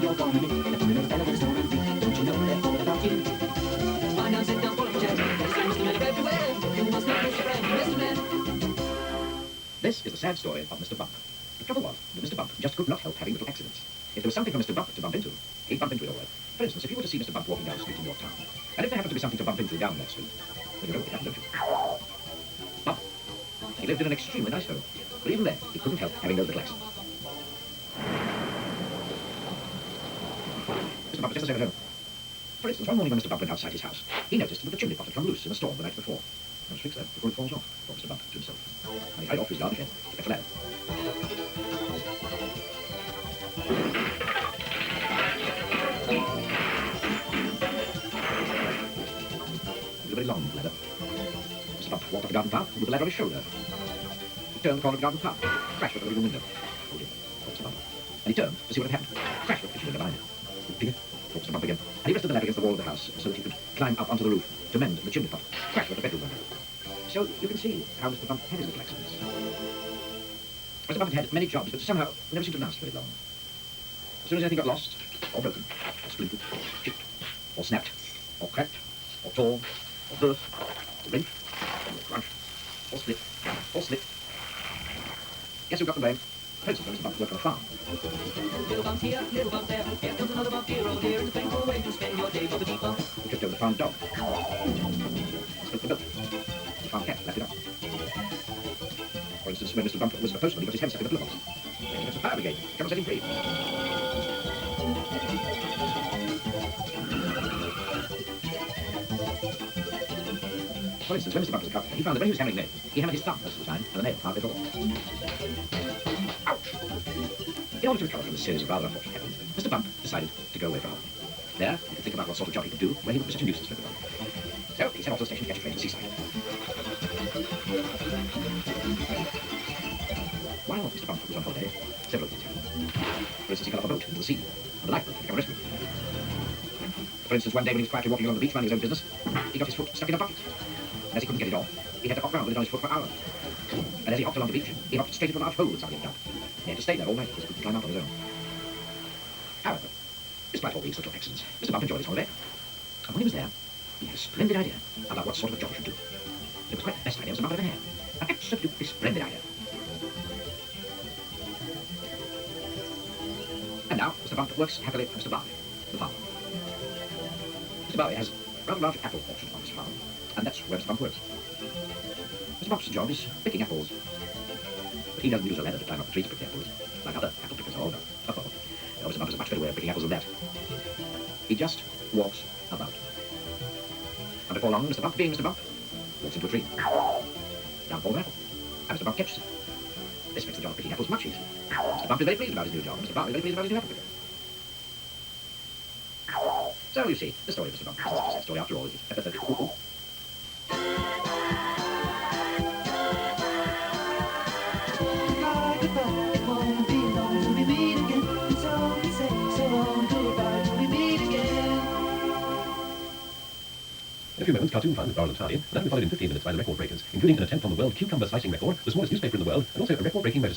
you're going to be. That's a better than a story. Don't you know they're all about you? Why not sit down for a chat? There's so Mr. Man everywhere. You must not lose your friend, Mr. Man. This is the sad story of Mr. Bump. The trouble was that Mr. Bump just could not help having little accidents. If there was something for Mr. Bump to bump into, he'd bump into it all right. For instance, if you were to see Mr. Bump walking down the street in your town, and if there happened to be something to bump into down that street, then you know what happened, don't you? Bump. He lived in an extremely nice home, but even then, he couldn't help having those little accidents. Mr. Bump was just the same at home. For instance, one morning when Mr. Bump went outside his house, he noticed that the chimney pot had come loose in a storm the night before. It was fixed there before it falls off, thought Mr. Bump to himself. And he hurried off to his yard again to fetch a ladder. It was a very long ladder. Mr. Bump walked up the garden path with the ladder on his shoulder. He turned the corner of the garden path, crashed with the living room window. Oh dear, thought Mr. Bump. And he turned to see what had happened, crashed with the kitchen window behind him. Oh dear, thought Mr. Bump again. And he rested the ladder against the wall of the house so that he could climb up onto the roof to mend the chimney pot, crashed with the bedroom window. So you can see how Mr. Bump had his little accidents. Mr. Bump had many jobs, but somehow never seemed to last very long. As soon as anything got lost, or broken, or splintered, chipped, or snapped, or cracked, or torn, or burst, or wrenched, or crushed, or split, or slit. Guess who got the blame? For instance, Mr. Bump worked on a farm. Little bump here, little bump there. Here comes another bump here, oh dear. It's a painful way to spend your day, bumpity bump. He tripped over the farm dog. Split the milk. The farm cat lapped it up. For instance, when Mr. Bump was a postman, he got his head stuck in the pillar box. Then he went to the fire brigade. Come and set him free. For instance, when Mr. Bump was a carpenter, he found that when he was hammering nails, he hammered his thumb most of the time, and the nail hardly at all. Ouch! In order to recover from this series of rather unfortunate happenings, Mr. Bump decided to go away for a holiday. There, he could think about what sort of job he could do, where he would be such a nuisance to everyone. So, he set off to the station to catch a train to the seaside. While Mr. Bump was on holiday, several things happened. For instance, he fell off a boat into the sea, and the lifeboat had to come and rescue him. For instance, one day when he was quietly walking along the beach minding his own business, he got his foot stuck in a bucket. And as he couldn't get it off, he had to hop round with it on his foot for hours. And as he hopped along the beach, he hopped straight into a large hole that somebody had dug. He had to stay there all night because he couldn't climb up on his own. However, despite all these little accidents, Mr. Bump enjoyed his holiday. And when he was there, he had a splendid idea about what sort of a job he should do. It was quite the best idea Mr. Bump had ever had. An absolutely splendid idea. And now, Mr. Bump works happily for Mr. Barley, the farmer. Mr. Barley has a rather large apple orchard on his farm, and that's where Mr. Bump works. Mr. Bump's job is picking apples. But he doesn't use a ladder to climb up the tree to pick the apples, like other apple pickers. Oh, no. No, Mr. Bump has a much better way of picking apples than that. He just walks about. And before long, Mr. Bump, being Mr. Bump, walks into a tree. Down falls an apple. And Mr. Bump catches it. This makes the job of picking apples much easier. Mr. Bump is very pleased about his new job, and Mr. Barley is very pleased about his new apple picker. So, you see, the story of Mr. Bump is a sad story after all, is it? In a few moments, cartoon fun with Laurel and Hardy, and that'll be followed in 15 minutes by the Record Breakers, including an attempt on the world cucumber slicing record, the smallest newspaper in the world, and also a record-breaking motorcycle.